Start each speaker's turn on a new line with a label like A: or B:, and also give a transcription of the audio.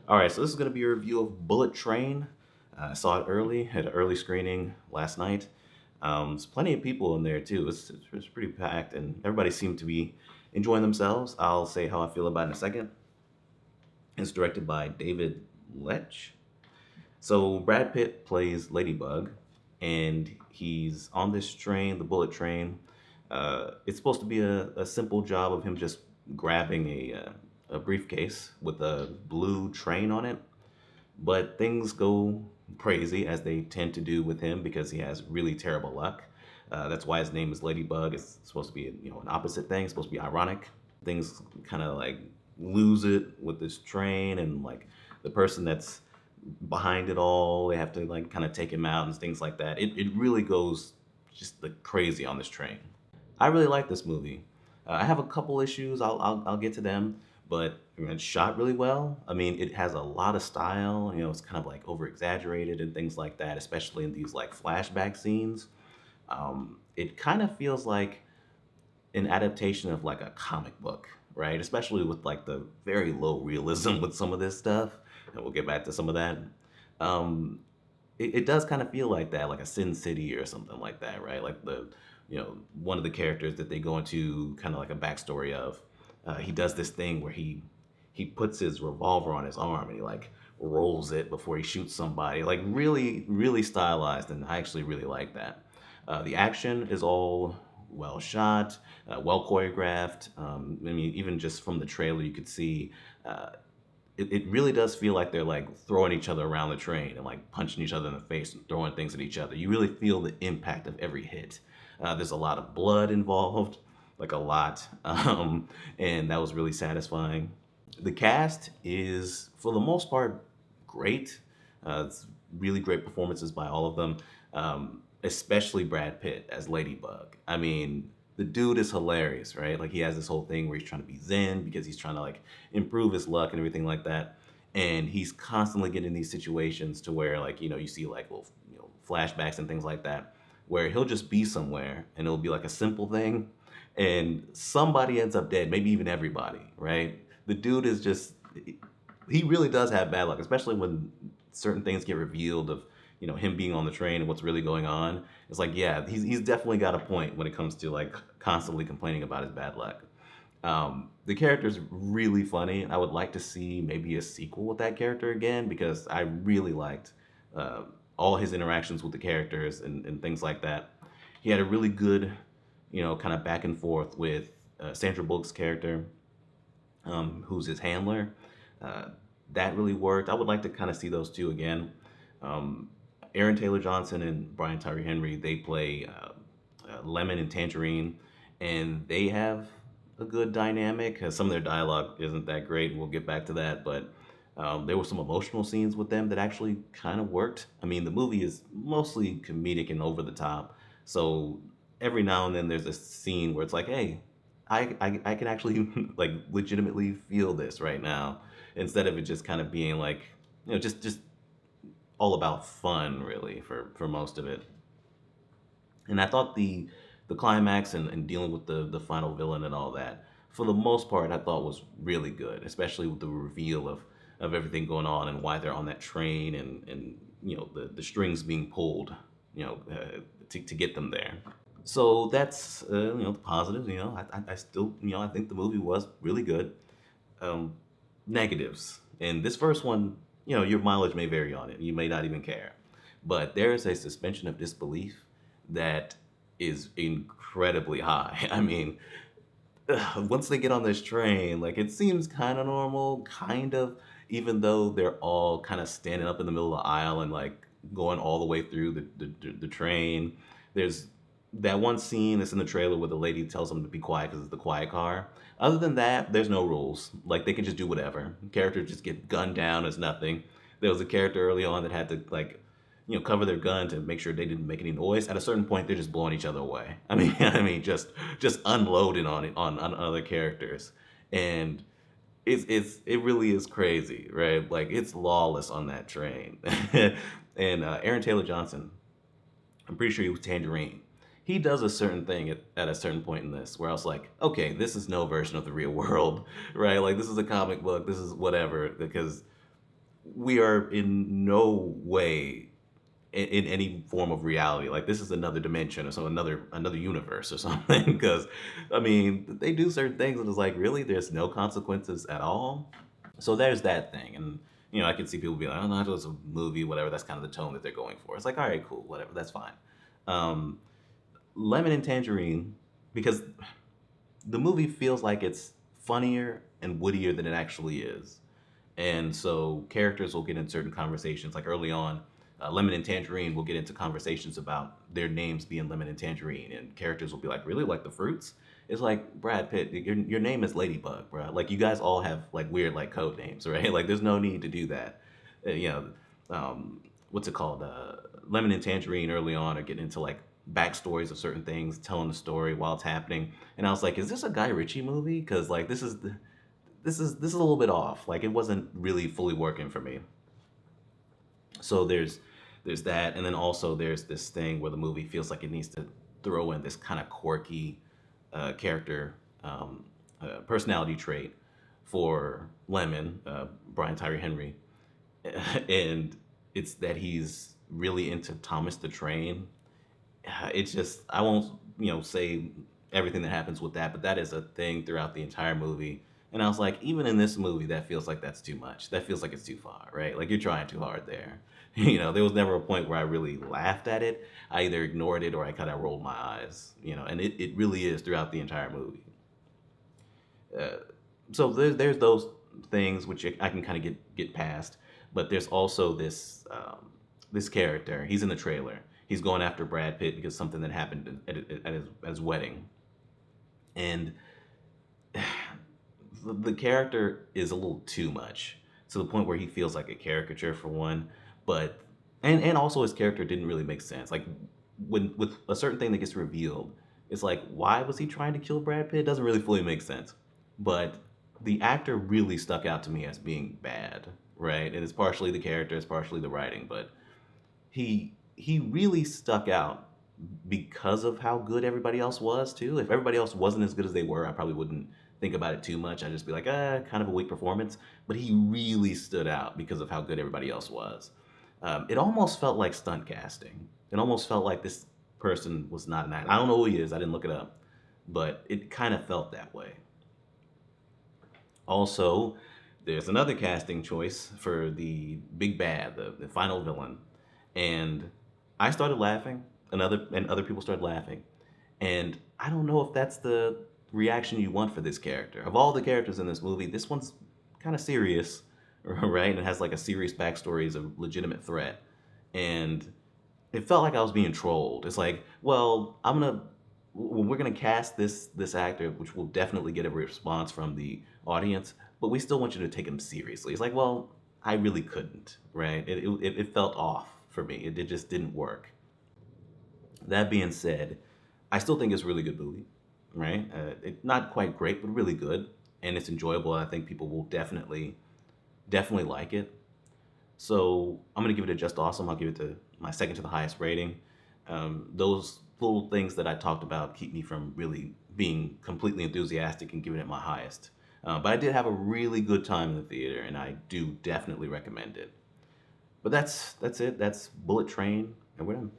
A: All right, so this is going to be a review of Bullet Train. I saw it early, had an early screening last night. There's plenty of people in there too. It's pretty packed, and everybody seemed to be enjoying themselves. I'll say how I feel about it in a second. It's directed by David Lech. So Brad Pitt plays Ladybug, and he's on this train, the Bullet Train. It's supposed to be a simple job of him just grabbing a briefcase with a blue train on it. But things go crazy as they tend to do with him because he has really terrible luck. That's why his name is Ladybug. It's supposed to be an opposite thing. It's supposed to be ironic. Things kind of like lose it with this train, and like the person that's behind it all, they have to like kind of take him out and things like that. It really goes just like crazy on this train. I really like this movie. I have a couple issues. I'll get to them, but I mean, it's shot really well. I mean, it has a lot of style. It's kind of like over exaggerated and things like that, especially in these like flashback scenes. It kind of feels like an adaptation of like a comic book, right? Especially with like the very low realism with some of this stuff, and we'll get back to some of that. Um, it does kind of feel like that, like a Sin City or something like that, right? Like one of the characters that they go into kind of like a backstory of, he does this thing where he puts his revolver on his arm and he like rolls it before he shoots somebody, like really really stylized, and I actually really like that. The action is all well shot, well choreographed. I mean, even just from the trailer, you could see uh, it really does feel like they're like throwing each other around the train and like punching each other in the face and throwing things at each other. You really feel the impact of every hit. There's a lot of blood involved, like a lot, and that was really satisfying. The cast is, for the most part, great. It's really great performances by all of them, especially Brad Pitt as Ladybug. I mean, the dude is hilarious, right? Like he has this whole thing where he's trying to be zen because he's trying to like improve his luck and everything like that. And he's constantly getting in these situations to where like, you see like little, flashbacks and things like that, where he'll just be somewhere and it'll be like a simple thing and somebody ends up dead, maybe even everybody, right? The dude is just, he really does have bad luck, especially when certain things get revealed of, him being on the train and what's really going on. It's like, yeah, he's definitely got a point when it comes to like constantly complaining about his bad luck. The character's really funny. I would like to see maybe a sequel with that character again because I really liked uh, all his interactions with the characters and things like that. He had a really good, kind of back and forth with Sandra Bullock's character, who's his handler. Uh, that really worked. I would like to kind of see those two again. Um, Aaron Taylor Johnson and Brian Tyree Henry, they play Lemon and Tangerine, and they have a good dynamic. Some of their dialogue isn't that great, and we'll get back to that, but there were some emotional scenes with them that actually kind of worked. I mean, the movie is mostly comedic and over the top, so every now and then there's a scene where it's like, hey, I can actually like legitimately feel this right now, instead of it just kind of being like, just all about fun really for most of it. And I thought the climax and dealing with the final villain and all that, for the most part, I thought was really good, especially with the reveal of everything going on and why they're on that train and the strings being pulled, to get them there. So that's the positives. I still I think the movie was really good. um, Negatives. And this first one, your mileage may vary on it. You may not even care. But there is a suspension of disbelief that is incredibly high. I mean, once they get on this train, like it seems kind of normal, kind of, even though they're all kind of standing up in the middle of the aisle and like going all the way through the train. There's that one scene that's in the trailer where the lady tells them to be quiet because it's the quiet car. Other than that, there's no rules. Like they can just do whatever. Characters just get gunned down as nothing. There was a character early on that had to like cover their gun to make sure they didn't make any noise. At a certain point, they're just blowing each other away. I mean, just unloading on it on other characters, and it really is crazy, right? Like it's lawless on that train. And Aaron Taylor Johnson, I'm pretty sure he was Tangerine. He does a certain thing at a certain point in this where I was like, okay, this is no version of the real world, right? Like this is a comic book, this is whatever, because we are in no way in any form of reality. Like this is another dimension or so another universe or something. Because I mean, they do certain things and it's like, really, there's no consequences at all. So there's that thing, and I can see people be like, "Oh no, it was a movie, whatever." That's kind of the tone that they're going for. It's like, all right, cool, whatever, that's fine. Um, Lemon and Tangerine, because the movie feels like it's funnier and wittier than it actually is. And so characters will get in certain conversations, like early on, Lemon and Tangerine will get into conversations about their names being Lemon and Tangerine, and characters will be like, "Really, like the fruits?" It's like, Brad Pitt, your name is Ladybug, bro. Like you guys all have like weird like code names, right? Like there's no need to do that. You know, what's it called? Lemon and Tangerine early on are getting into like backstories of certain things, telling the story while it's happening. And I was like, is this a Guy Ritchie movie? Because like this is a little bit off. Like it wasn't really fully working for me. So there's that, and then also there's this thing where the movie feels like it needs to throw in this kind of quirky character personality trait for Lemon, Brian Tyree Henry, and it's that he's really into Thomas the Train. It's just, I won't say everything that happens with that, but that is a thing throughout the entire movie. And I was like, even in this movie, that feels like that's too much. That feels like it's too far, right? Like you're trying too hard there. There was never a point where I really laughed at it. I either ignored it or I kind of rolled my eyes. And it really is throughout the entire movie. Uh, so there's those things which I can kind of get past, but there's also this character. He's in the trailer. He's going after Brad Pitt because something that happened at his wedding, and the character is a little too much to the point where he feels like a caricature for one, but and also his character didn't really make sense. Like when with a certain thing that gets revealed, it's like, why was he trying to kill Brad Pitt? It doesn't really fully make sense. But the actor really stuck out to me as being bad, right? And it's partially the character, it's partially the writing, but he really stuck out because of how good everybody else was too. If everybody else wasn't as good as they were, I probably wouldn't think about it too much. I'd just be like, kind of a weak performance. But he really stood out because of how good everybody else was. It almost felt like stunt casting. It almost felt like this person was not an actor. I don't know who he is. I didn't look it up, but it kind of felt that way. Also, there's another casting choice for the big bad, the final villain, and I started laughing, and other people started laughing, and I don't know if that's the reaction you want for this character. Of all the characters in this movie, this one's kind of serious, right? And it has like a serious backstory as a legitimate threat, and it felt like I was being trolled. It's like, well, we're gonna cast this actor, which will definitely get a response from the audience, but we still want you to take him seriously. It's like, well, I really couldn't, right? It felt off for me. It just didn't work. That being said, I still think it's a really good movie, right? Not quite great, but really good, and it's enjoyable. I think people will definitely like it. So I'm gonna give it a just awesome. I'll give it to my second to the highest rating. Those little things that I talked about keep me from really being completely enthusiastic and giving it my highest. But I did have a really good time in the theater, and I do definitely recommend it. But that's it. That's Bullet Train, and we're done.